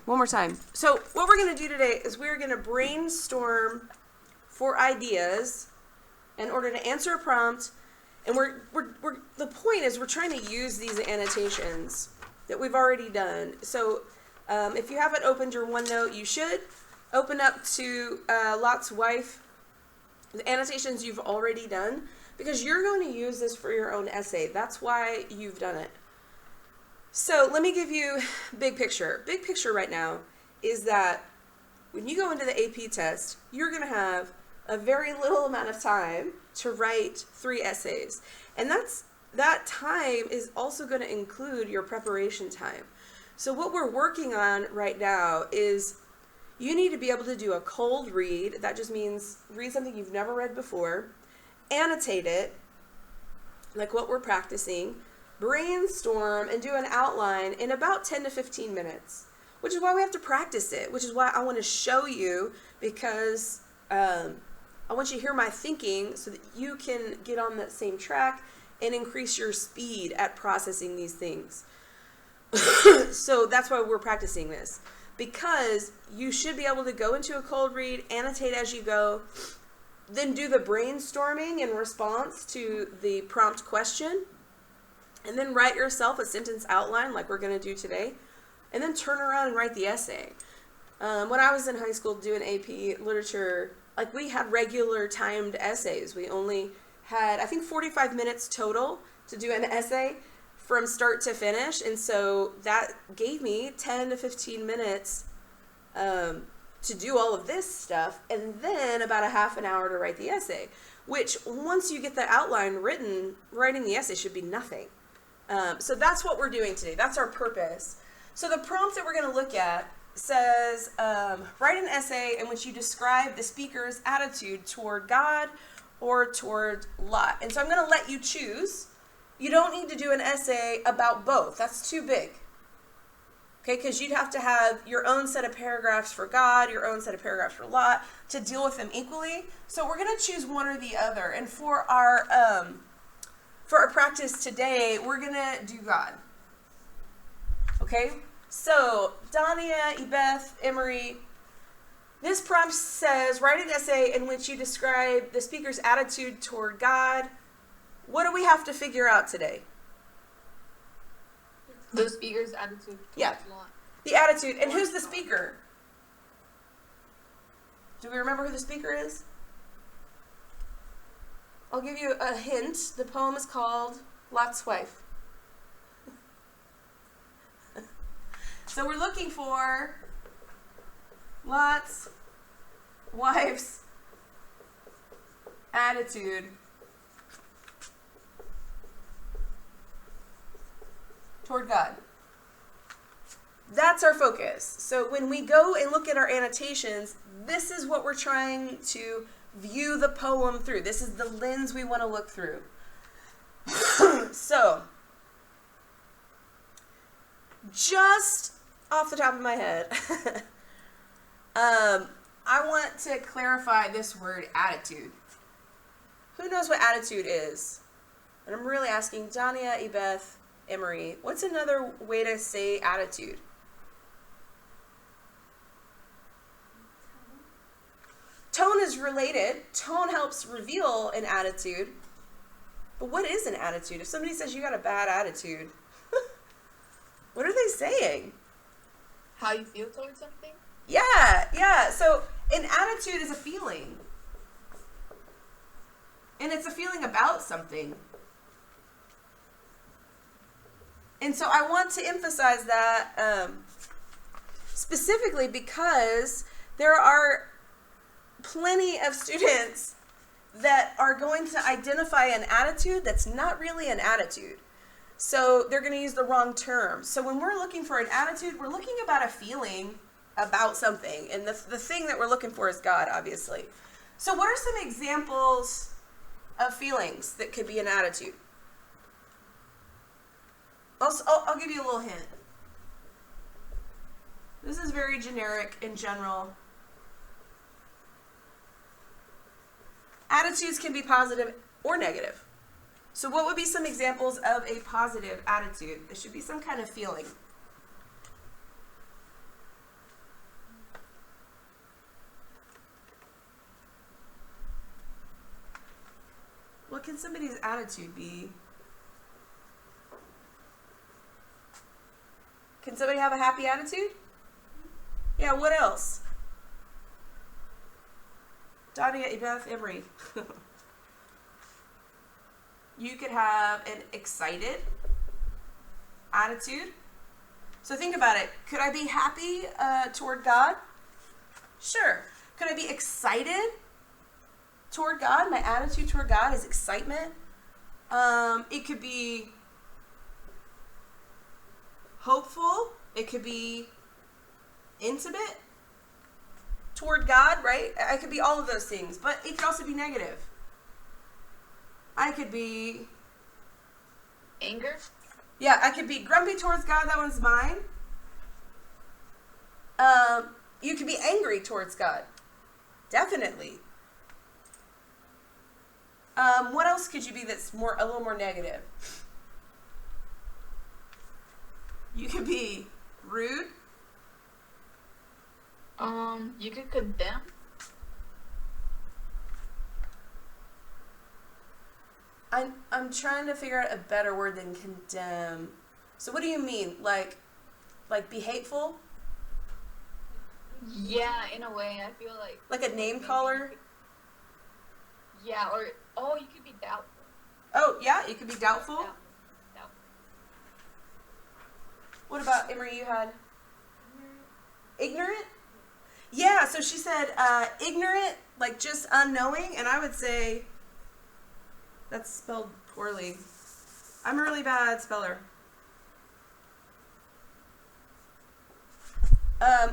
one more time. So what we're going to do today is we're going to brainstorm for ideas in order to answer a prompt. And the point is we're trying to use these annotations that we've already done. So if you haven't opened your OneNote, you should open up to Lot's wife, the annotations you've already done, because you're going to use this for your own essay. That's why you've done it. So let me give you big picture. Big picture right now is that when you go into the AP test, you're going to have a very little amount of time to write 3 essays. And that time is also going to include your preparation time. So what we're working on right now is you need to be able to do a cold read. That just means read something you've never read before, annotate it, like what we're practicing, brainstorm, and do an outline in about 10 to 15 minutes, which is why we have to practice it, which is why I want to show you, because I want you to hear my thinking so that you can get on that same track and increase your speed at processing these things. So that's why we're practicing this, because you should be able to go into a cold read, annotate as you go, then do the brainstorming in response to the prompt question, and then write yourself a sentence outline like we're going to do today, and then turn around and write the essay. When I was in high school doing AP literature, like we had regular timed essays. We only had, I think, 45 minutes total to do an essay from start to finish, and so that gave me 10 to 15 minutes to do all of this stuff, and then about a half an hour to write the essay, which once you get the outline written, writing the essay should be nothing. So that's what we're doing today. That's our purpose. So the prompt that we're going to look at says, write an essay in which you describe the speaker's attitude toward God or toward Lot. And so I'm going to let you choose. You don't need to do an essay about both. That's too big. Okay, because you'd have to have your own set of paragraphs for God, your own set of paragraphs for Lot, to deal with them equally. So we're going to choose one or the other. And for our practice today, we're going to do God. Okay? So, Dania, Ebeth, Emery, this prompt says, write an essay in which you describe the speaker's attitude toward God. What do we have to figure out today? The speaker's attitude towards Lot. The attitude. And who's the speaker? Do we remember who the speaker is? I'll give you a hint. The poem is called Lot's Wife. So we're looking for Lot's wife's attitude toward God. That's our focus. So when we go and look at our annotations, this is what we're trying to view the poem through. This is the lens we want to look through. So, just off the top of my head, I want to clarify this word attitude. Who knows what attitude is? And I'm really asking Dania, Ebeth, Emery, what's another way to say attitude? Tone is related. Tone helps reveal an attitude. But what is an attitude? If somebody says you got a bad attitude, what are they saying? How you feel towards something? Yeah. So an attitude is a feeling. And it's a feeling about something. And so I want to emphasize that specifically because there are plenty of students that are going to identify an attitude that's not really an attitude. So they're going to use the wrong term. So when we're looking for an attitude, we're looking about a feeling about something. And the thing that we're looking for is God, obviously. So what are some examples of feelings that could be an attitude? I'll give you a little hint. This is very generic in general. Attitudes can be positive or negative. So what would be some examples of a positive attitude? There should be some kind of feeling. can somebody's attitude be? Can somebody have a happy attitude? Yeah, what else? Dottie, Beth, Emery. You could have an excited attitude. So think about it. Could I be happy toward God? Sure. Could I be excited toward God? My attitude toward God is excitement. It could be hopeful. It could be intimate toward God, right? I could be all of those things, but it could also be negative. I could be Anger? Yeah, I could be grumpy towards God. That one's mine. You could be angry towards God. Definitely. What else could you be that's a little more negative? You could be rude. You could condemn. I'm trying to figure out a better word than condemn. So what do you mean? Like be hateful? Yeah, in a way, I feel like a name caller? Yeah, or you could be doubtful. Oh, yeah, you could be doubtful. Doubtful. What about Emery? You had ignorant? Yeah, so she said ignorant, like just unknowing, and I would say that's spelled poorly. I'm a really bad speller.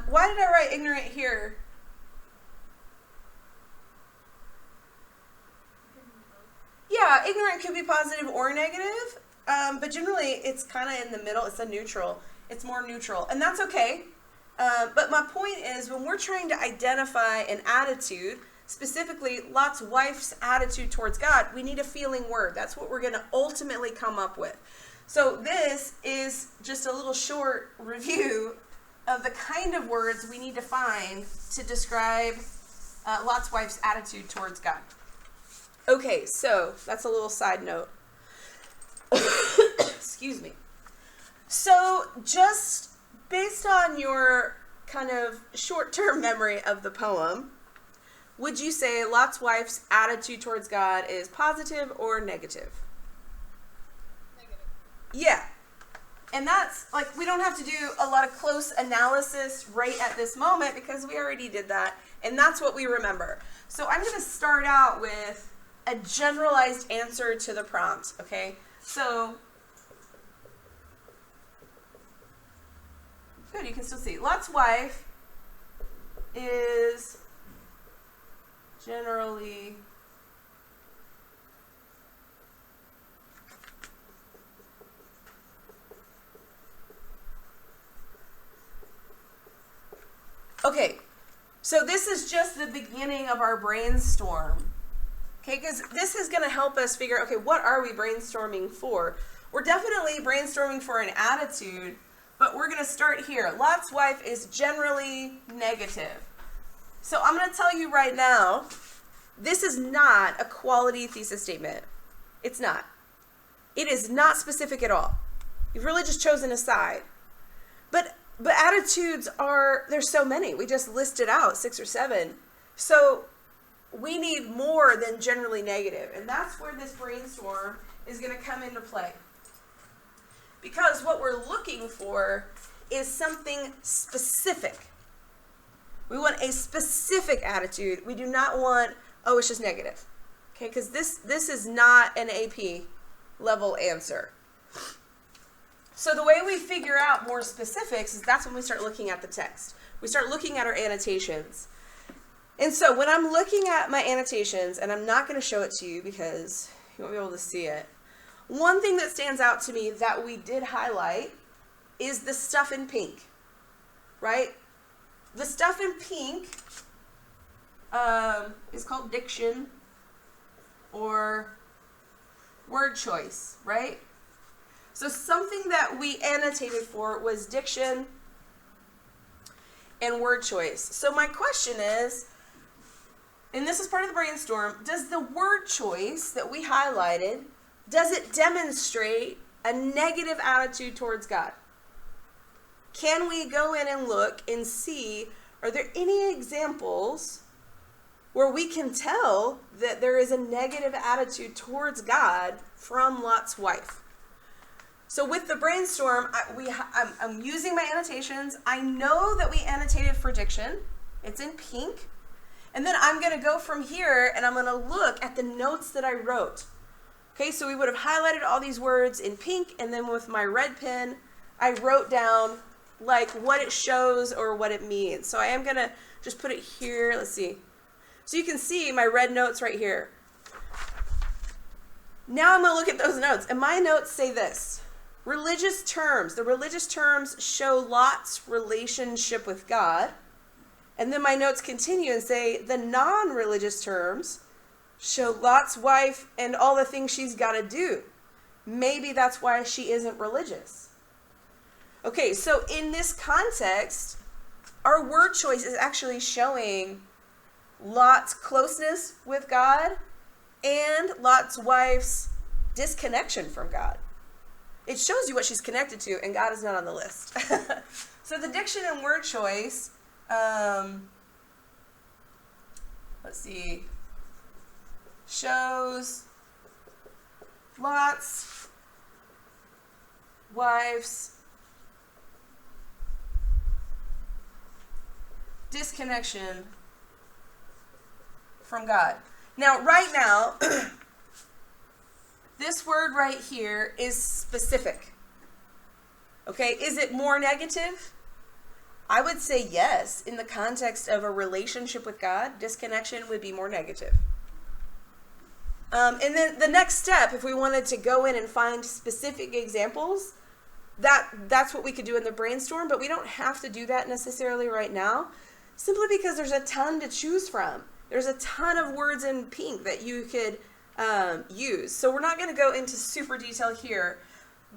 Why did I write ignorant here? Yeah, ignorant could be positive or negative, but generally it's kind of in the middle. It's a neutral. It's more neutral, and that's okay. But my point is, when we're trying to identify an attitude, specifically Lot's wife's attitude towards God, we need a feeling word. That's what we're going to ultimately come up with. So this is just a little short review of the kind of words we need to find to describe Lot's wife's attitude towards God. Okay, so that's a little side note. Excuse me. So just based on your kind of short-term memory of the poem, would you say Lot's wife's attitude towards God is positive or negative? Negative. Yeah. And that's, like, we don't have to do a lot of close analysis right at this moment because we already did that, and that's what we remember. So I'm going to start out with a generalized answer to the prompt, okay? So, good, you can still see. Lot's wife is generally okay, so this is just the beginning of our brainstorm. Okay, because this is going to help us figure out, okay, what are we brainstorming for? We're definitely brainstorming for an attitude, but we're going to start here. Lot's wife is generally negative. So I'm going to tell you right now, this is not a quality thesis statement. It's not. It is not specific at all. You've really just chosen a side. But attitudes are, there's so many. We just listed out 6 or 7. So we need more than generally negative. And that's where this brainstorm is going to come into play. Because what we're looking for is something specific. We want a specific attitude. We do not want, oh, it's just negative. Okay, because this is not an AP level answer. So the way we figure out more specifics is that's when we start looking at the text. We start looking at our annotations. And so when I'm looking at my annotations, and I'm not going to show it to you because you won't be able to see it, one thing that stands out to me that we did highlight is the stuff in pink, right? The stuff in pink is called diction or word choice, right? So something that we annotated for was diction and word choice. So my question is, and this is part of the brainstorm, does the word choice that we highlighted, does it demonstrate a negative attitude towards God? Can we go in and look and see, are there any examples where we can tell that there is a negative attitude towards God from Lot's wife? So with the brainstorm, I'm using my annotations. I know that we annotated for diction. It's in pink. And then I'm going to go from here and I'm going to look at the notes that I wrote. Okay, so we would have highlighted all these words in pink, and then with my red pen, I wrote down like what it shows or what it means. So I am going to just put it here. Let's see. So you can see my red notes right here. Now I'm going to look at those notes, and my notes say this. Religious terms. The religious terms show Lot's relationship with God. And then my notes continue and say the non-religious terms show Lot's wife and all the things she's got to do. Maybe that's why she isn't religious. Okay, so in this context, our word choice is actually showing Lot's closeness with God and Lot's wife's disconnection from God. It shows you what she's connected to, and God is not on the list. So the diction and word choice, let's see, shows Lot's wife's disconnection from God. Now, right now, this word right here is specific. Okay, is it more negative? I would say yes. In the context of a relationship with God, disconnection would be more negative. And then the next step, if we wanted to go in and find specific examples, that's what we could do in the brainstorm, but we don't have to do that necessarily right now, simply because there's a ton to choose from. There's a ton of words in pink that you could use. So we're not going to go into super detail here,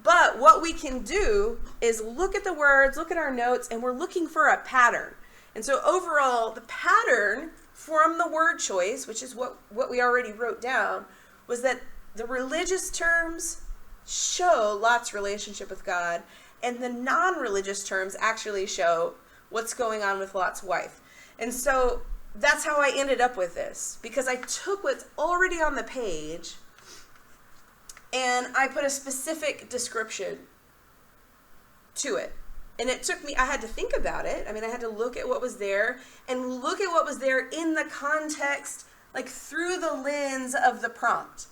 but what we can do is look at the words, look at our notes, and we're looking for a pattern. And so overall, the pattern from the word choice, which is what we already wrote down, was that the religious terms show Lot's relationship with God, and the non-religious terms actually show what's going on with Lot's wife. And so that's how I ended up with this, because I took what's already on the page and I put a specific description to it. And it took me, I had to think about it. I mean, I had to look at what was there and look at what was there in the context, like through the lens of the prompt.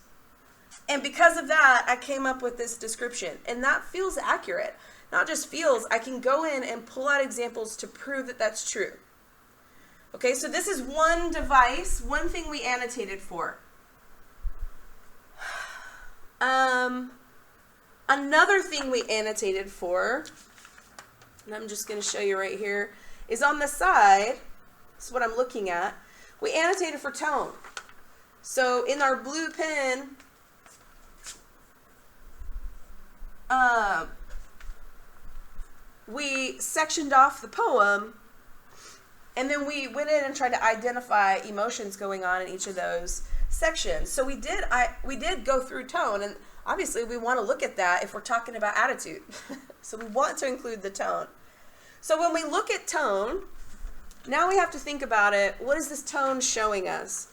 And because of that, I came up with this description. And that feels accurate. Not just feels, I can go in and pull out examples to prove that that's true. Okay, so this is one device, one thing we annotated for. Another thing we annotated for, and I'm just going to show you right here, is on the side. This is what I'm looking at. We annotated for tone. So in our blue pen, we sectioned off the poem, and then we went in and tried to identify emotions going on in each of those sections. So we did go through tone, and obviously we want to look at that if we're talking about attitude. So we want to include the tone. So when we look at tone, now we have to think about it. What is this tone showing us?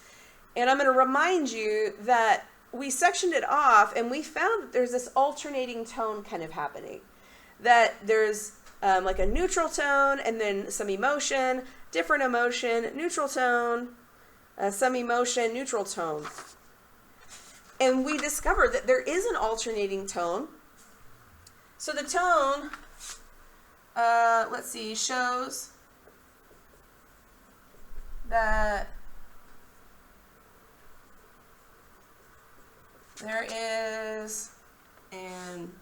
And I'm going to remind you that we sectioned it off, and we found that there's this alternating tone kind of happening. That there's like a neutral tone, and then some emotion, different emotion, neutral tone, some emotion, neutral tone. And we discovered that there is an alternating tone. So the tone, let's see, shows that there is an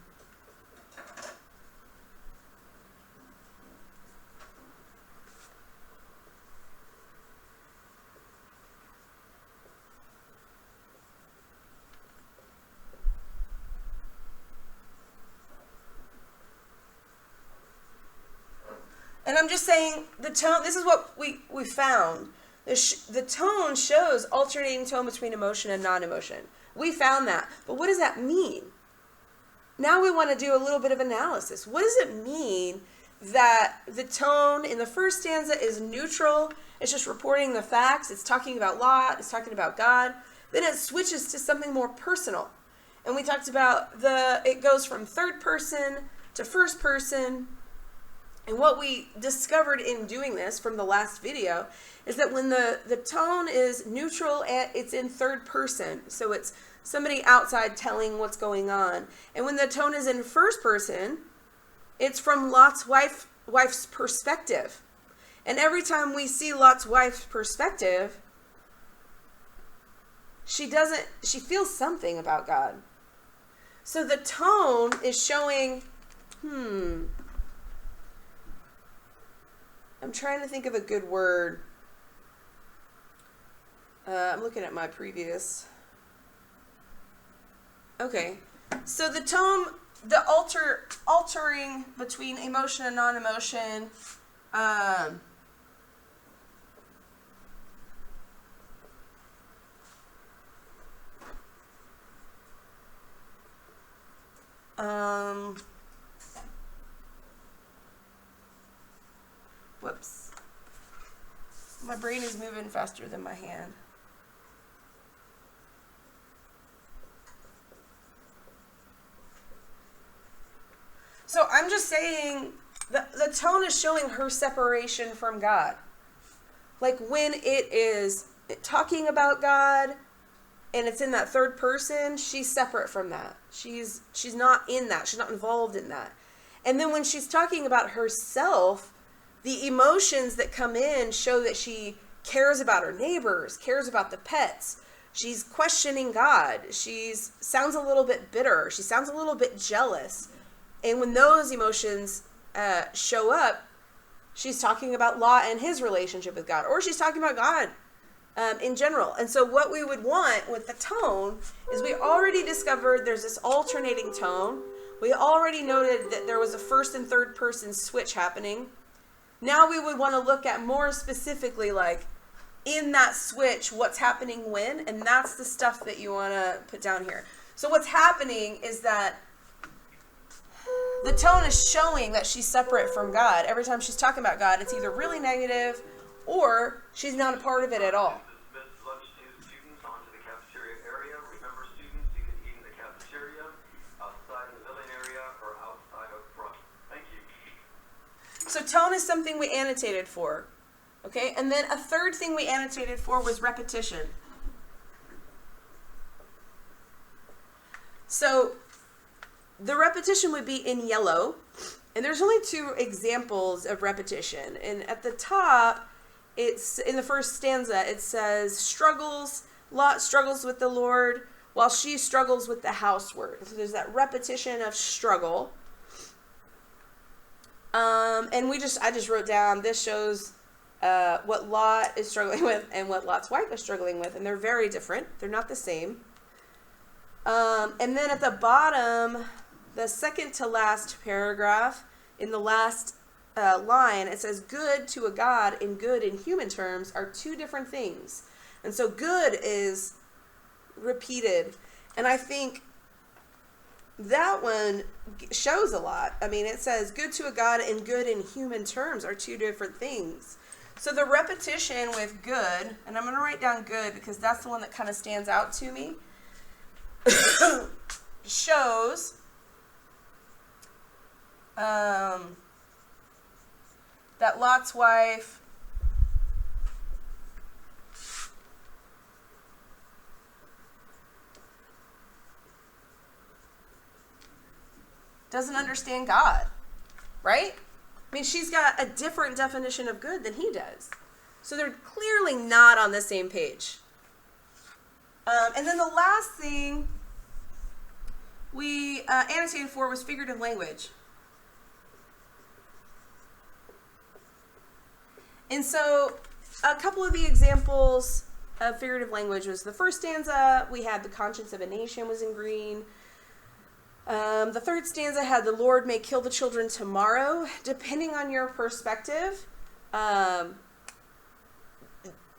and I'm just saying the tone, this is what we found. The tone shows alternating tone between emotion and non-emotion. We found that. But what does that mean? Now we want to do a little bit of analysis. What does it mean that the tone in the first stanza is neutral? It's just reporting the facts. It's talking about Lot. It's talking about God. Then it switches to something more personal. And we talked about it goes from third person to first person. And what we discovered in doing this from the last video is that when the tone is neutral, it's in third person. So it's somebody outside telling what's going on. And when the tone is in first person, it's from Lot's wife's perspective. And every time we see Lot's wife's perspective, she feels something about God. So the tone is showing, I'm trying to think of a good word. I'm looking at my previous. Okay. So the tone, the altering between emotion and non-emotion, whoops. My brain is moving faster than my hand. So I'm just saying the tone is showing her separation from God. Like when it is talking about God and it's in that third person, she's separate from that. She's not in that. She's not involved in that. And then when she's talking about herself, the emotions that come in show that she cares about her neighbors, cares about the pets. She's questioning God. She sounds a little bit bitter. She sounds a little bit jealous. And when those emotions show up, she's talking about Lot and his relationship with God, or she's talking about God in general. And so what we would want with the tone is we already discovered there's this alternating tone. We already noted that there was a first and third person switch happening. Now we would want to look at more specifically, like in that switch, what's happening when, and that's the stuff that you want to put down here. So what's happening is that the tone is showing that she's separate from God. Every time she's talking about God, it's either really negative or she's not a part of it at all. Lunch to students onto the cafeteria area. Remember, students, you can eat in the cafeteria, outside in the pavilion area, or outside up front. Thank you. So tone is something we annotated for. Okay, and then a third thing we annotated for was repetition. So the repetition would be in yellow, and there's only two examples of repetition. And at the top, it's in the first stanza, it says, Lot struggles with the Lord while she struggles with the housework. So there's that repetition of struggle. And I just wrote down, this shows what Lot is struggling with and what Lot's wife is struggling with, and they're very different. They're not the same. And then at the bottom, the second to last paragraph, in the last line, it says, good to a God and good in human terms are two different things. And so good is repeated. And I think that one shows a lot. I mean, it says good to a God and good in human terms are two different things. So the repetition with good, and I'm going to write down good because that's the one that kind of stands out to me, shows that Lot's wife doesn't understand God, right? I mean, she's got a different definition of good than he does. So they're clearly not on the same page. And then the last thing we annotated for was figurative language. And so a couple of the examples of figurative language was the first stanza, we had the conscience of a nation was in green. The third stanza had the Lord may kill the children tomorrow. Depending on your perspective,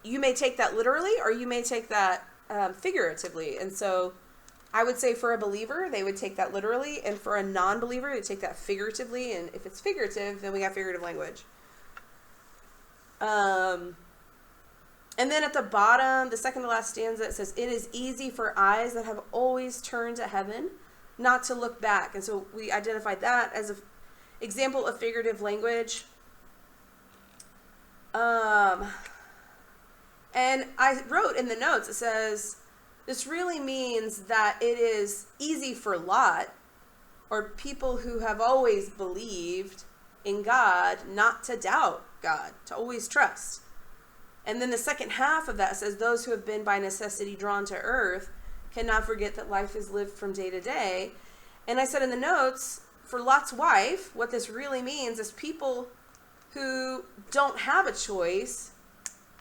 you may take that literally or you may take that figuratively. And so I would say for a believer, they would take that literally, and for a non-believer, they take that figuratively. And if it's figurative, then we got figurative language. And then at the bottom, the second to last stanza, it says, "It is easy for eyes that have always turned to heaven not to look back." And so we identified that as an example of figurative language. And I wrote in the notes, it says, this really means that it is easy for Lot, or people who have always believed in God, not to doubt God, to always trust. And then the second half of that says, those who have been by necessity drawn to earth cannot forget that life is lived from day to day. And I said in the notes, for Lot's wife, what this really means is people who don't have a choice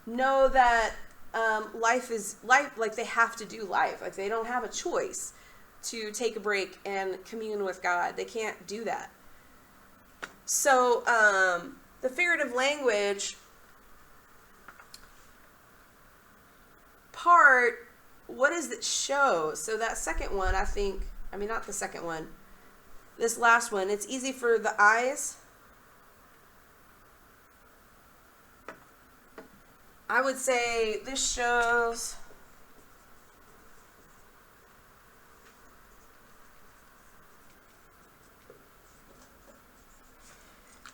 know that life is life, like they have to do life, like they don't have a choice to take a break and commune with God. They can't do that. So the figurative language part, what does it show? So that second one, not the second one, this last one, it's easy for the eyes. I would say this shows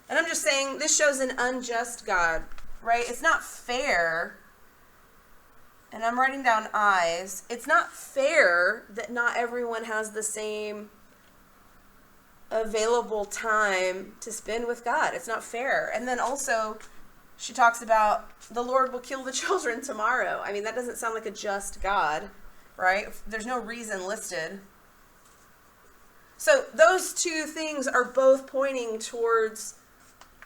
and I'm just saying this shows an unjust God, right? It's not fair. And I'm writing down eyes. It's not fair that not everyone has the same available time to spend with God. It's not fair. And then also she talks about the Lord will kill the children tomorrow. I mean, that doesn't sound like a just God, right? There's no reason listed. So those two things are both pointing towards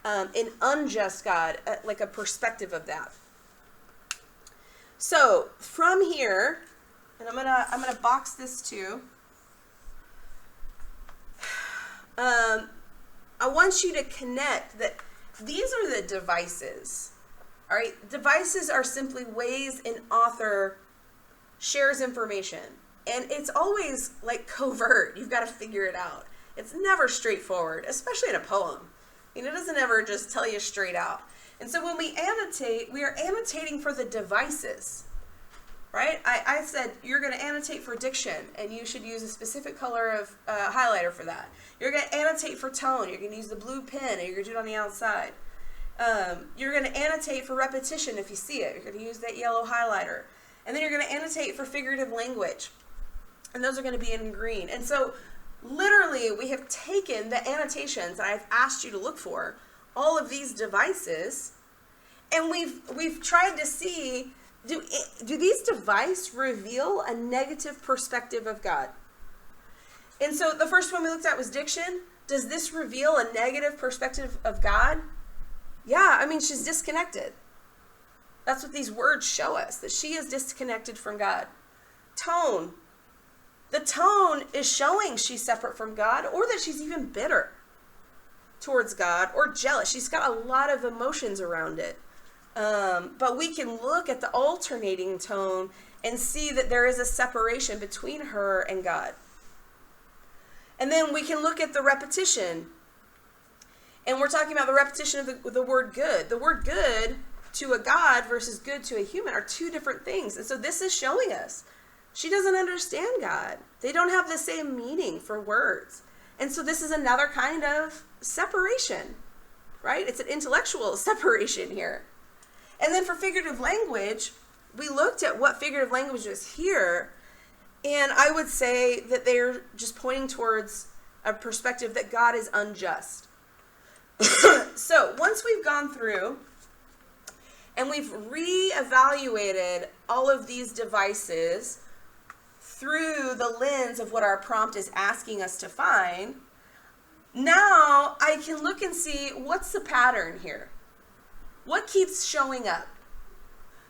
an unjust God, like a perspective of that. So from here, and I'm gonna box this too. I want you to connect that these are the devices. All right, devices are simply ways an author shares information, and it's always like covert. You've got to figure it out. It's never straightforward, especially in a poem. I mean, it doesn't ever just tell you straight out. And so when we annotate, we are annotating for the devices, right? I said you're going to annotate for diction, and you should use a specific color of highlighter for that. You're going to annotate for tone. You're going to use the blue pen, and you're going to do it on the outside. You're going to annotate for repetition if you see it. You're going to use that yellow highlighter. And then you're going to annotate for figurative language. And those are going to be in green. And so literally we have taken the annotations that I've asked you to look for, all of these devices, and we've tried to see, do these devices reveal a negative perspective of God? And so the first one we looked at was diction. Does this reveal a negative perspective of God? Yeah, I mean, she's disconnected. That's what these words show us, that she is disconnected from God. Tone. The tone is showing she's separate from God, or that she's even bitter towards God or jealous. She's got a lot of emotions around it. But we can look at the alternating tone and see that there is a separation between her and God. And then we can look at the repetition. And we're talking about the repetition of the word good. The word good to a God versus good to a human are two different things. And so this is showing us she doesn't understand God. They don't have the same meaning for words. And so this is another kind of separation, right? It's an intellectual separation here. And then for figurative language, we looked at what figurative language was here, and I would say that they're just pointing towards a perspective that God is unjust. So once we've gone through and we've reevaluated all of these devices through the lens of what our prompt is asking us to find, now I can look and see what's the pattern here. What keeps showing up?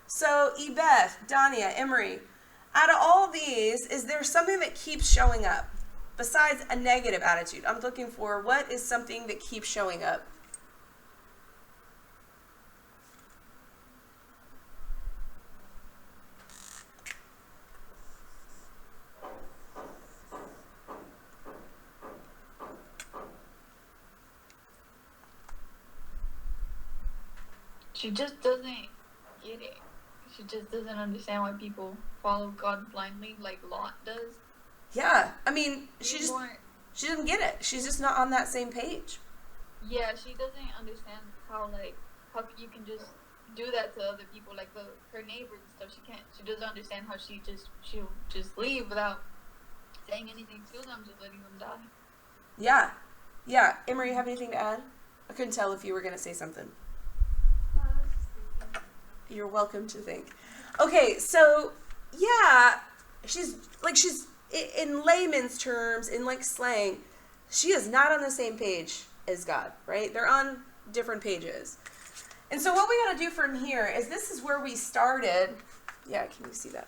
So Ebeth, Dania, Emery, out of all these, is there something that keeps showing up besides a negative attitude? I'm looking for what is something that keeps showing up. she just doesn't get it. She just doesn't understand why people follow God blindly like Lot does. Yeah, I mean, she She's doesn't get it. She's just not on that same page. yeah, she doesn't understand how you can just do that to other people, like her neighbors and stuff. She doesn't understand how she'll just leave without saying anything to them, just letting them die. Yeah. Yeah. Emery, you have anything to add? I couldn't tell if you were going to say something. I was just thinking. You're welcome to think. Okay, so, yeah, she's in layman's terms, in like slang, she is not on the same page as God, right? They're on different pages. And so what we got to do from here is this is where we started. Yeah, can you see that?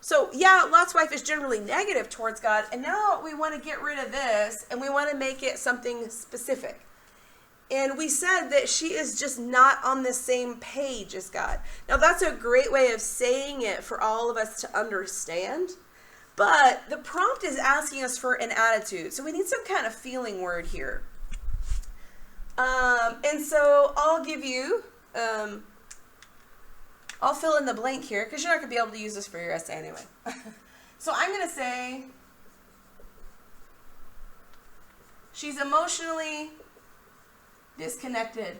So, yeah, Lot's wife is generally negative towards God, and now we want to get rid of this, and we want to make it something specific. And we said that she is just not on the same page as God. Now, that's a great way of saying it for all of us to understand, but the prompt is asking us for an attitude, so we need some kind of feeling word here. And so I'll give you, I'll fill in the blank here because you're not going to be able to use this for your essay anyway. So I'm going to say she's emotionally disconnected.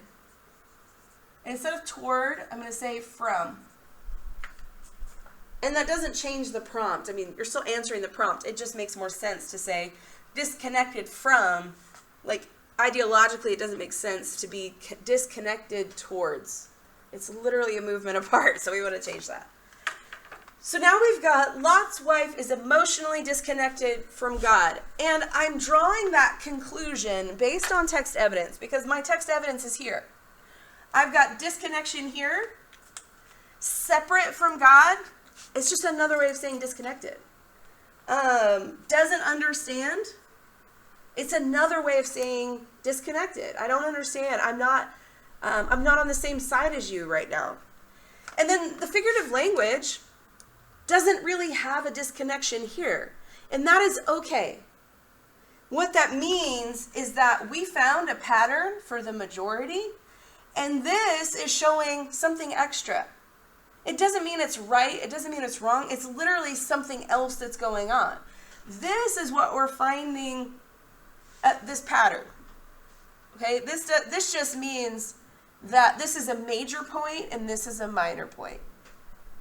Instead of toward, I'm going to say from. And that doesn't change the prompt. I mean, you're still answering the prompt. It just makes more sense to say disconnected from, like, ideologically, it doesn't make sense to be disconnected towards. It's literally a movement apart, so we want to change that. So now we've got Lot's wife is emotionally disconnected from God. And I'm drawing that conclusion based on text evidence because my text evidence is here. I've got disconnection here, separate from God. It's just another way of saying disconnected. Doesn't understand. It's another way of saying disconnected. I don't understand. I'm not on the same side as you right now. And then the figurative language doesn't really have a disconnection here. And that is okay. What that means is that we found a pattern for the majority, and this is showing something extra. It doesn't mean it's right. It doesn't mean it's wrong. It's literally something else that's going on. This is what we're finding at this pattern. Okay, this just means that this is a major point and this is a minor point.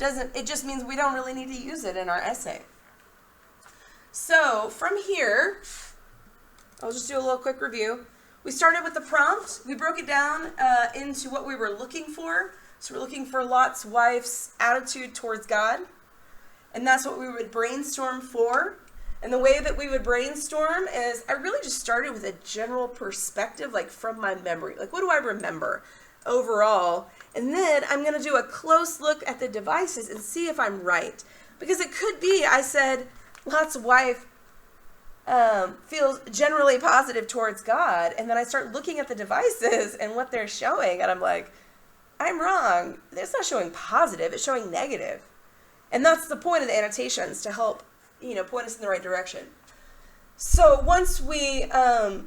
It just means we don't really need to use it in our essay. So from here, I'll just do a little quick review. We started with the prompt. We broke it down into what we were looking for. So we're looking for Lot's wife's attitude towards God. And that's what we would brainstorm for. And the way that we would brainstorm is I really just started with a general perspective, like from my memory. Like, what do I remember overall? And then I'm going to do a close look at the devices and see if I'm right. Because it could be, I said, Lot's wife feels generally positive towards God. And then I start looking at the devices and what they're showing. And I'm like, I'm wrong. It's not showing positive. It's showing negative. And that's the point of the annotations, to help point us in the right direction. So once we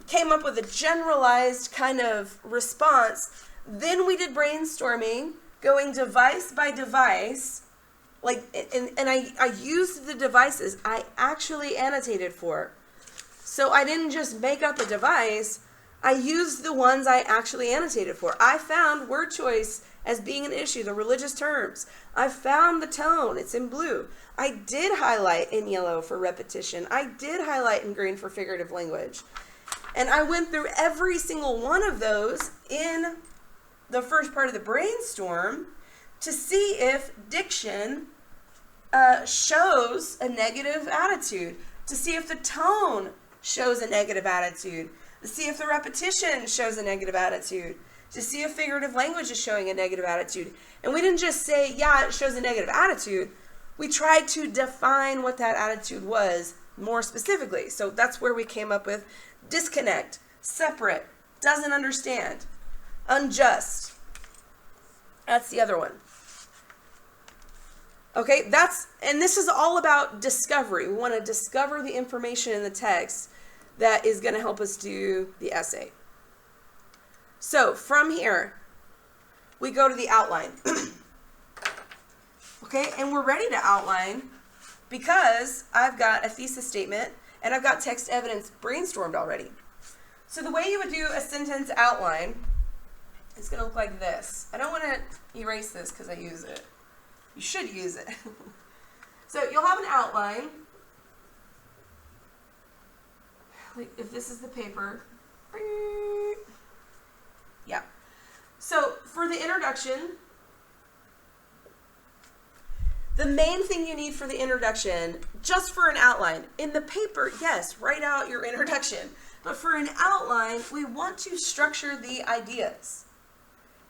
came up with a generalized kind of response, then we did brainstorming, going device by device, and I used the devices I actually annotated for. So I didn't just make up a device, I used the ones I actually annotated for. I found word choice as being an issue, the religious terms. I found the tone, it's in blue. I did highlight in yellow for repetition. I did highlight in green for figurative language. And I went through every single one of those in the first part of the brainstorm to see if diction shows a negative attitude, to see if the tone shows a negative attitude, to see if the repetition shows a negative attitude, to see if figurative language is showing a negative attitude. And we didn't just say, yeah, it shows a negative attitude. We tried to define what that attitude was more specifically. So that's where we came up with disconnect, separate, doesn't understand, unjust. That's the other one. Okay, and this is all about discovery. We want to discover the information in the text that is going to help us do the essay. So from here, we go to the outline. Okay, and we're ready to outline because I've got a thesis statement and I've got text evidence brainstormed already. So the way you would do a sentence outline is going to look like this. I don't want to erase this because I use it. You should use it. So you'll have an outline. Like if this is the paper. Yeah. So for the introduction, the main thing you need for the introduction, just for an outline, in the paper, yes, write out your introduction. But for an outline, we want to structure the ideas.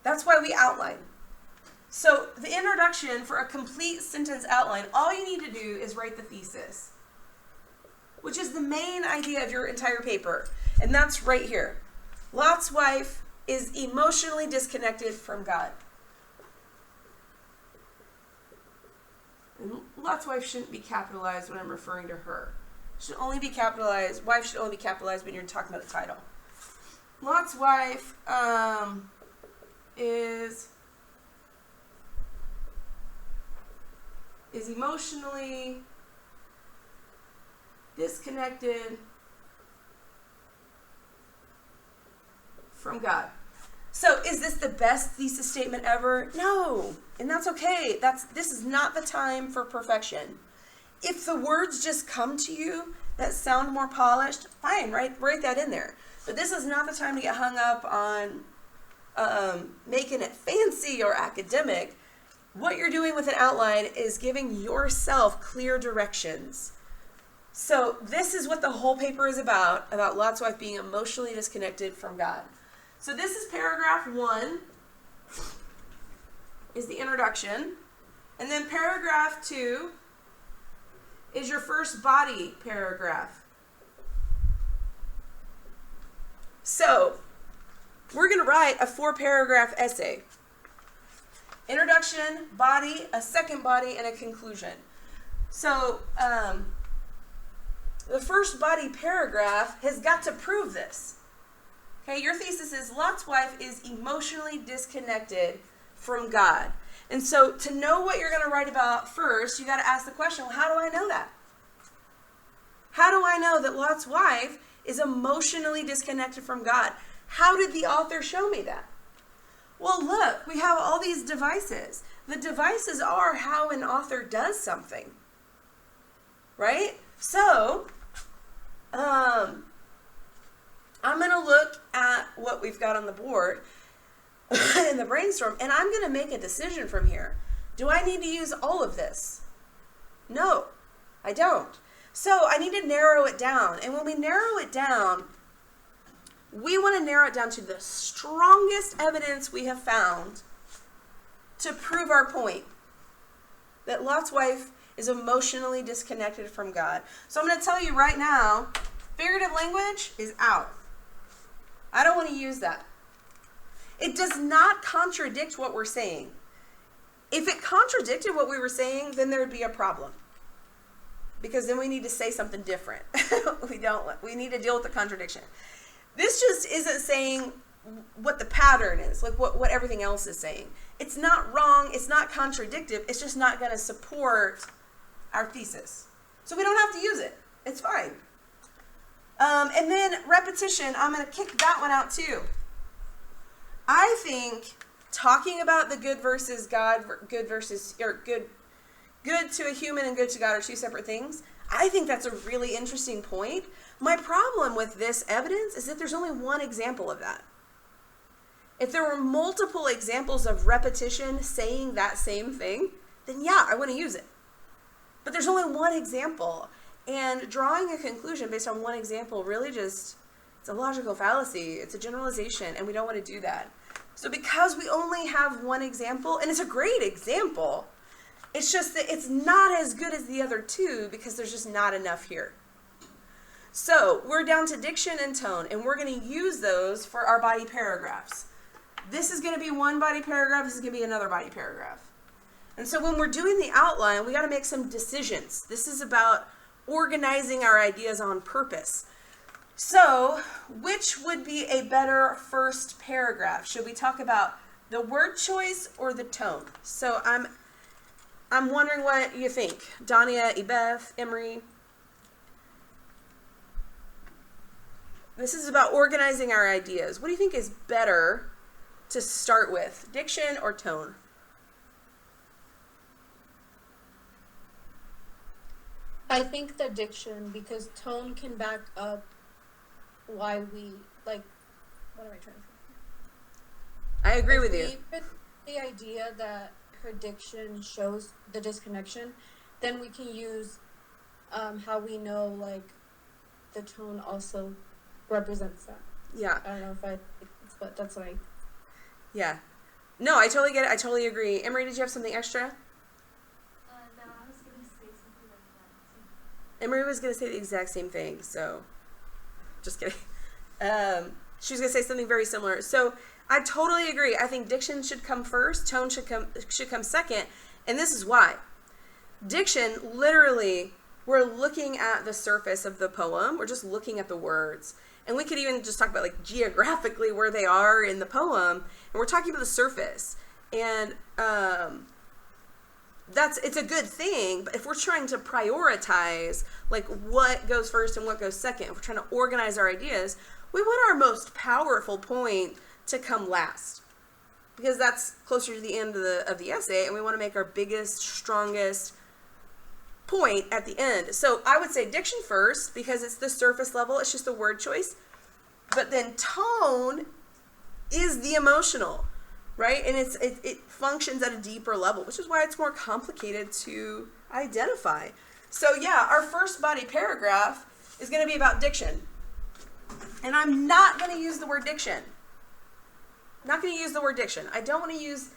That's why we outline. So the introduction for a complete sentence outline, all you need to do is write the thesis, which is the main idea of your entire paper. And that's right here. Lot's wife is emotionally disconnected from God. And Lot's wife shouldn't be capitalized when I'm referring to her. Should only be capitalized. Wife should only be capitalized when you're talking about the title. Lot's wife is emotionally disconnected from God. So is this the best thesis statement ever? No. And that's okay. This is not the time for perfection. If the words just come to you that sound more polished, fine, write that in there. But this is not the time to get hung up on making it fancy or academic. What you're doing with an outline is giving yourself clear directions. So this is what the whole paper is about Lot's wife being emotionally disconnected from God. So this is paragraph 1, is the introduction. And then paragraph 2 is your first body paragraph. So we're going to write a 4-paragraph essay. Introduction, body, a second body, and a conclusion. So the first body paragraph has got to prove this. Okay, your thesis is Lot's wife is emotionally disconnected from God. And so to know what you're going to write about first, you got to ask the question, well, how do I know that? How do I know that Lot's wife is emotionally disconnected from God? How did the author show me that? Well, look, we have all these devices. The devices are how an author does something. Right? So, I'm going to look at what we've got on the board in the brainstorm, and I'm going to make a decision from here. Do I need to use all of this? No, I don't. So I need to narrow it down. And when we narrow it down, we want to narrow it down to the strongest evidence we have found to prove our point, that Lot's wife is emotionally disconnected from God. So I'm going to tell you right now, figurative language is out. I don't want to use that. It does not contradict what we're saying. If it contradicted what we were saying, then there would be a problem. Because then we need to say something different. We need to deal with the contradiction. This just isn't saying what the pattern is, like what everything else is saying. It's not wrong, it's not contradictive, it's just not going to support our thesis. So we don't have to use it. It's fine. And then repetition, I'm going to kick that one out too. I think talking about the good versus God, good to a human and good to God are two separate things. I think that's a really interesting point. My problem with this evidence is that there's only one example of that. If there were multiple examples of repetition saying that same thing, then yeah, I want to use it. But there's only one example. And drawing a conclusion based on one example really it's a logical fallacy. It's a generalization, and we don't want to do that. So because we only have one example, and it's a great example, it's just that it's not as good as the other two because there's just not enough here. So we're down to diction and tone, and we're going to use those for our body paragraphs. This is going to be one body paragraph. This is going to be another body paragraph. And so when we're doing the outline, we got to make some decisions. This is about organizing our ideas on purpose. So which would be a better first paragraph? Should we talk about The word choice or the tone? So I'm wondering what you think. Dania, Ebeth, Emery. This is about organizing our ideas. What do you think is better to start with, diction or tone? I think the diction, because tone can back up why we, like, what am I trying to say? I agree If with we you. put the idea that her diction shows the disconnection, then we can use how we know, like, the tone also represents that. Yeah. I don't know if but that's what I... Yeah. No, I totally get it. I totally agree. Emery, did you have something extra? No, I was going to say something like that. Emery was going to say the exact same thing, so just kidding. She was going to say something very similar. So I totally agree. I think diction should come first, tone should come second, and this is why. Diction, literally, we're looking at the surface of the poem. We're just looking at the words. And we could even just talk about, like, geographically where they are in the poem, and we're talking about the surface. And it's a good thing, but if we're trying to prioritize, like, what goes first and what goes second, if we're trying to organize our ideas, we want our most powerful point to come last, because that's closer to the end of the essay, and we want to make our biggest, strongest point at the end. So I would say diction first, because it's the surface level, it's just the word choice, but then tone is the emotional, right? And it functions at a deeper level, which is why it's more complicated to identify. So yeah, our first body paragraph is going to be about diction. And I'm not going to use the word diction. Not going to use the word diction. I don't want to use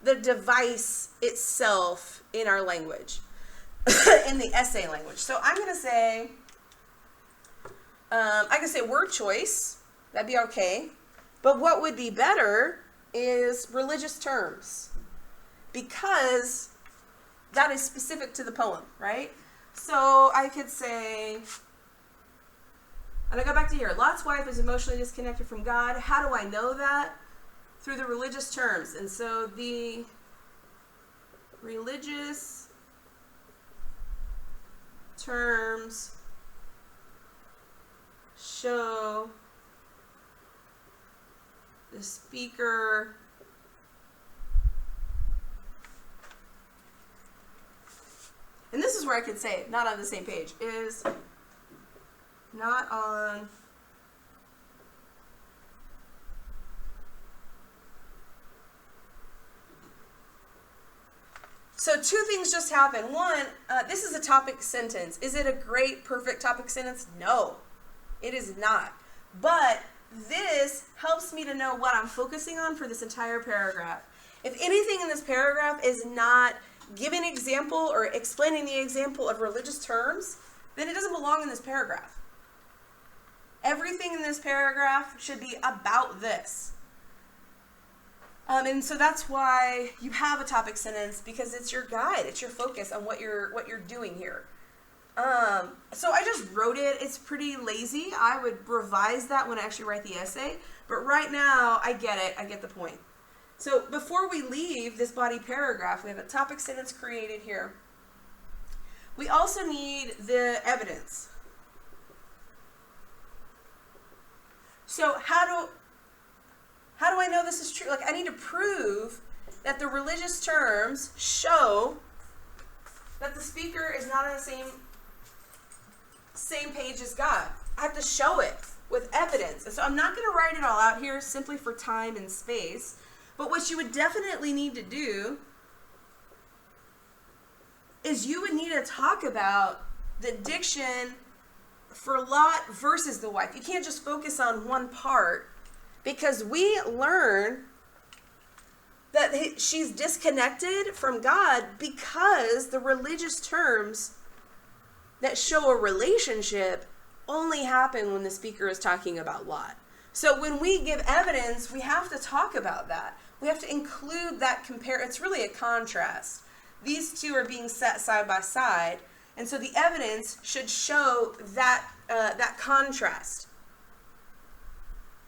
the device itself in our language, in the essay language. So I'm going to say, I can say word choice. That'd be okay. But what would be better is religious terms, because that is specific to the poem, right? So I could say, and I go back to here, Lot's wife is emotionally disconnected from God. How do I know that? Through the religious terms. And so the religious terms show the speaker and this is where I could say not on the same page, is not on So two things just happened. One, this is a topic sentence. Is it a great, perfect topic sentence? No, it is not. But this helps me to know what I'm focusing on for this entire paragraph. If anything in this paragraph is not giving an example or explaining the example of religious terms, then it doesn't belong in this paragraph. Everything in this paragraph should be about this. And so that's why you have a topic sentence, because it's your guide, it's your focus on what you're doing here. So I just wrote it. It's pretty lazy. I would revise that when I actually write the essay. But right now, I get it. I get the point. So before we leave this body paragraph, we have a topic sentence created here. We also need the evidence. So how do I know this is true? Like, I need to prove that the religious terms show that the speaker is not on the same page as God. I have to show it with evidence. And so I'm not going to write it all out here simply for time and space. But what you would definitely need to do is you would need to talk about the diction for Lot versus the wife. You can't just focus on one part, because we learn that she's disconnected from God because the religious terms that show a relationship only happen when the speaker is talking about Lot. So when we give evidence, we have to talk about that. We have to include that it's really a contrast. These two are being set side by side, and so the evidence should show that that contrast.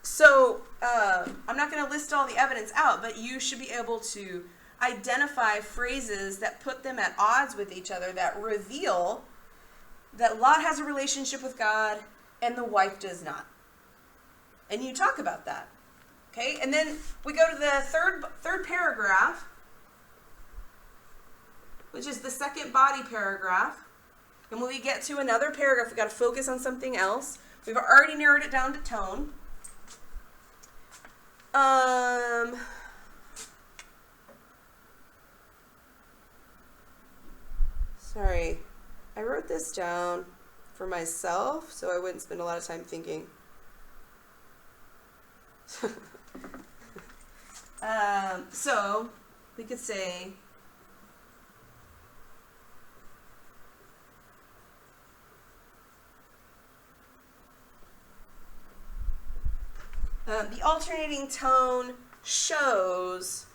So I'm not going to list all the evidence out, but you should be able to identify phrases that put them at odds with each other, that reveal that Lot has a relationship with God and the wife does not. And you talk about that. Okay? And then we go to the third paragraph, which is the second body paragraph. And when we get to another paragraph, we've got to focus on something else. We've already narrowed it down to tone. Sorry. I wrote this down for myself so I wouldn't spend a lot of time thinking. So we could say the alternating tone shows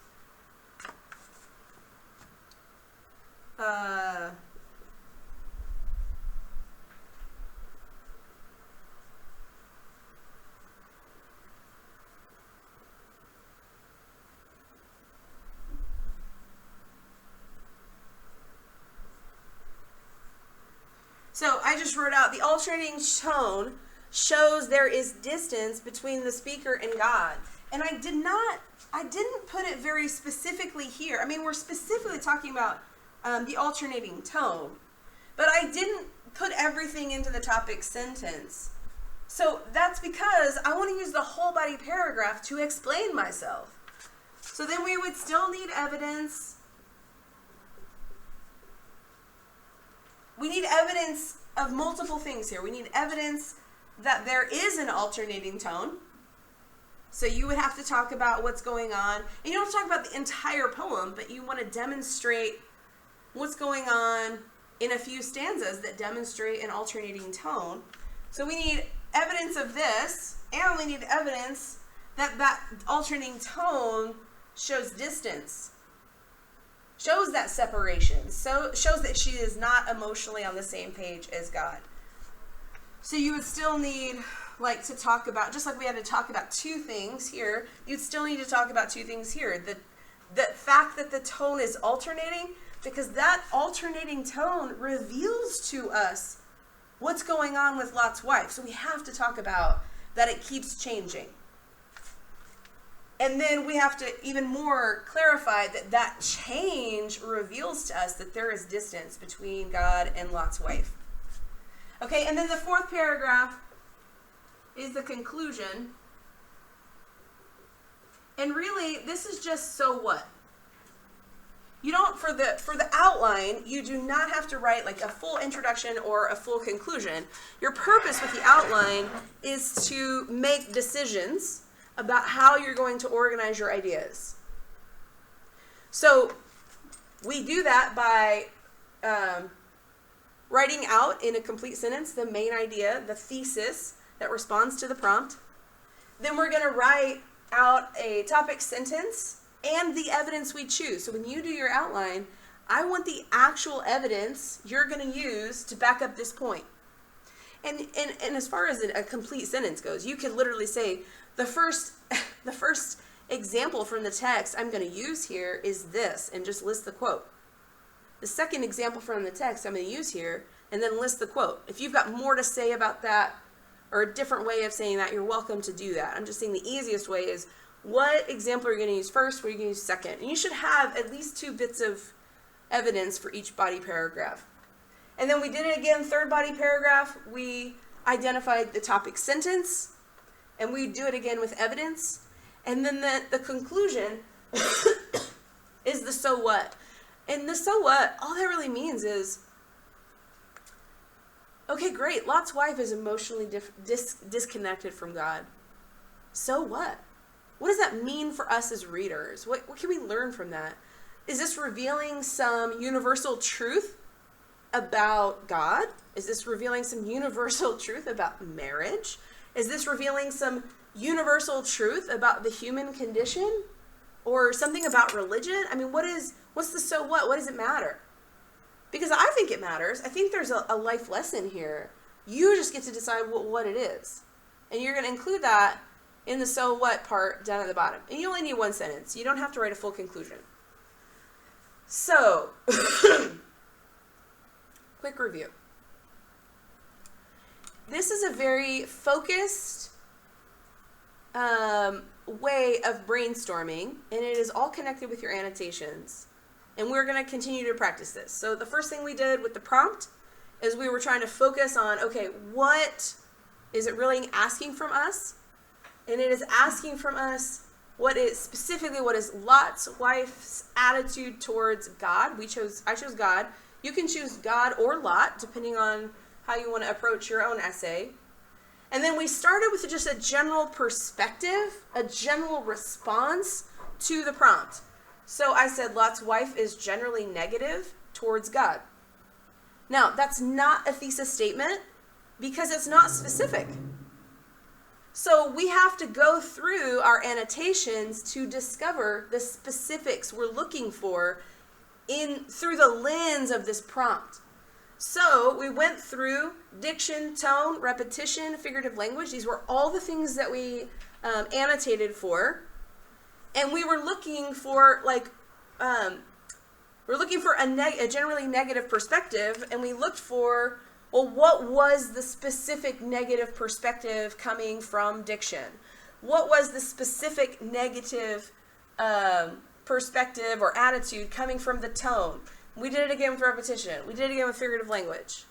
so I just wrote out the alternating tone shows there is distance between the speaker and God. And I didn't put it very specifically here. I mean, we're specifically talking about the alternating tone, but I didn't put everything into the topic sentence. So that's because I want to use the whole body paragraph to explain myself. So then we would still need evidence. We need evidence of multiple things here. We need evidence that there is an alternating tone. So you would have to talk about what's going on. And you don't have to talk about the entire poem, but you want to demonstrate what's going on in a few stanzas that demonstrate an alternating tone. So we need evidence of this, and we need evidence that that alternating tone shows distance, shows that separation, so shows that she is not emotionally on the same page as God. So you would still need, like, to talk about, just like we had to talk about two things here, you'd still need to talk about two things here. The fact that the tone is alternating, because that alternating tone reveals to us what's going on with Lot's wife. So we have to talk about that it keeps changing. And then we have to even more clarify that that change reveals to us that there is distance between God and Lot's wife. Okay, and then the fourth paragraph is the conclusion. And really, this is just so what? You don't, for the outline, you do not have to write like a full introduction or a full conclusion. Your purpose with the outline is to make decisions about how you're going to organize your ideas. So we do that by writing out in a complete sentence the main idea, the thesis that responds to the prompt. Then we're going to write out a topic sentence and the evidence we choose. So when you do your outline, I want the actual evidence you're going to use to back up this point. And as far as a complete sentence goes, you could literally say, the first example from the text I'm going to use here is this, and just list the quote. The second example from the text I'm going to use here, and then list the quote. If you've got more to say about that, or a different way of saying that, you're welcome to do that. I'm just saying the easiest way is, what example are you going to use first, what are you going to use second? And you should have at least 2 bits of evidence for each body paragraph. And then we did it again, third body paragraph, we identified the topic sentence, and we do it again with evidence. And then the conclusion is the so what. And the so what, all that really means is, okay, great, Lot's wife is emotionally disconnected from God. So what? What does that mean for us as readers? What can we learn from that? Is this revealing some universal truth about God? Is this revealing some universal truth about marriage? Is this revealing some universal truth about the human condition? Or something about religion? I mean, what's the so what? What does it matter? Because I think it matters. I think there's a life lesson here. You just get to decide what it is. And you're going to include that in the so what part down at the bottom. And you only need one sentence. You don't have to write a full conclusion. So, quick review. This is a very focused way of brainstorming, and it is all connected with your annotations. And we're going to continue to practice this. So the first thing we did with the prompt is we were trying to focus on, okay, what is it really asking from us? And it is asking from us what is Lot's wife's attitude towards God. I chose God. You can choose God or Lot, depending on how you want to approach your own essay. And then we started with just a general perspective, a general response to the prompt. So I said Lot's wife is generally negative towards God. Now, that's not a thesis statement because it's not specific. So we have to go through our annotations to discover the specifics we're looking for through the lens of this prompt. So we went through diction, tone, repetition, figurative language. These were all the things that we annotated for. And we were looking for a generally negative perspective, and we looked for, well, what was the specific negative perspective coming from diction? What was the specific negative perspective or attitude coming from the tone? We did it again with repetition. We did it again with figurative language.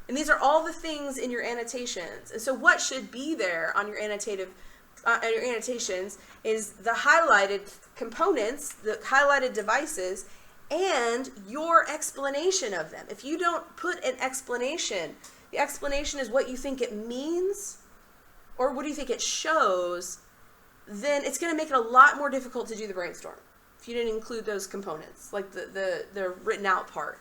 And these are all the things in your annotations. And so what should be there on your annotations is the highlighted components, the highlighted devices, and your explanation of them. If you don't put an explanation, the explanation is what you think it means or what do you think it shows, then it's going to make it a lot more difficult to do the brainstorm if you didn't include those components, like the written out part.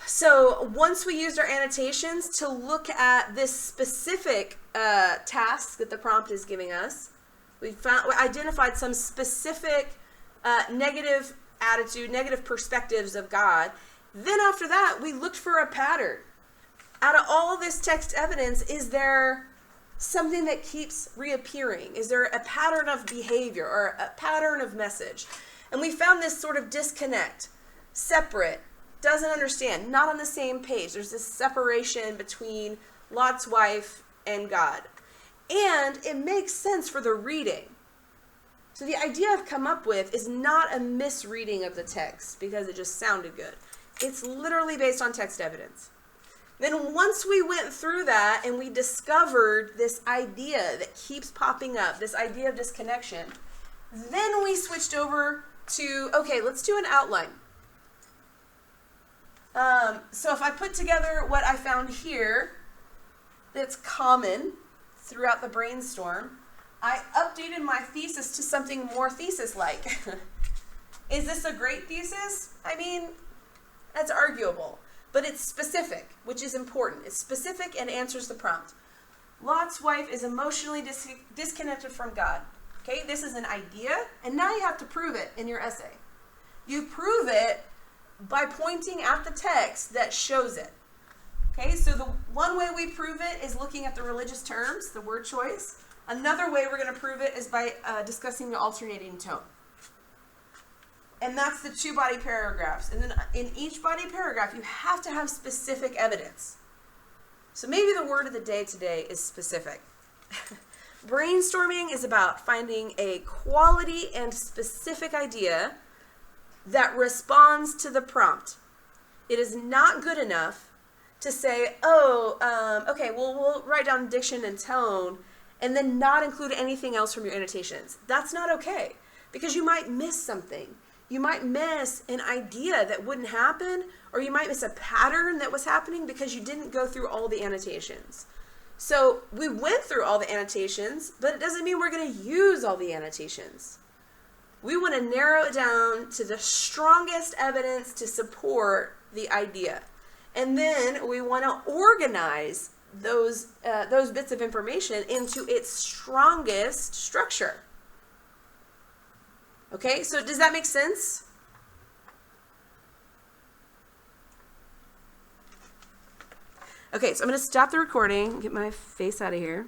So once we used our annotations to look at this specific task that the prompt is giving us, we identified some specific negative attitude, negative perspectives of God. Then after that, we looked for a pattern. Out of all this text evidence, is there something that keeps reappearing? Is there a pattern of behavior or a pattern of message? And we found this sort of disconnect, separate, doesn't understand, not on the same page. There's this separation between Lot's wife and God. And it makes sense for the reading. So the idea I've come up with is not a misreading of the text because it just sounded good. It's literally based on text evidence. Then once we went through that and we discovered this idea that keeps popping up, this idea of disconnection, then we switched over to, okay, let's do an outline. So if I put together what I found here that's common throughout the brainstorm, I updated my thesis to something more thesis-like. Is this a great thesis? I mean, that's arguable. But it's specific, which is important. It's specific and answers the prompt. Lot's wife is emotionally disconnected from God. Okay, this is an idea, and now you have to prove it in your essay. You prove it by pointing at the text that shows it. Okay, so the one way we prove it is looking at the religious terms, the word choice. Another way we're going to prove it is by discussing the alternating tone. And that's the 2 body paragraphs. And then in each body paragraph, you have to have specific evidence. So maybe the word of the day today is specific. Brainstorming is about finding a quality and specific idea that responds to the prompt. It is not good enough to say, okay, well, we'll write down diction and tone and then not include anything else from your annotations. That's not okay, because you might miss something. You might miss an idea that wouldn't happen, or you might miss a pattern that was happening because you didn't go through all the annotations. So we went through all the annotations, but it doesn't mean we're going to use all the annotations. We want to narrow it down to the strongest evidence to support the idea. And then we want to organize those bits of information into its strongest structure. Okay, so does that make sense? Okay, so I'm going to stop the recording, get my face out of here.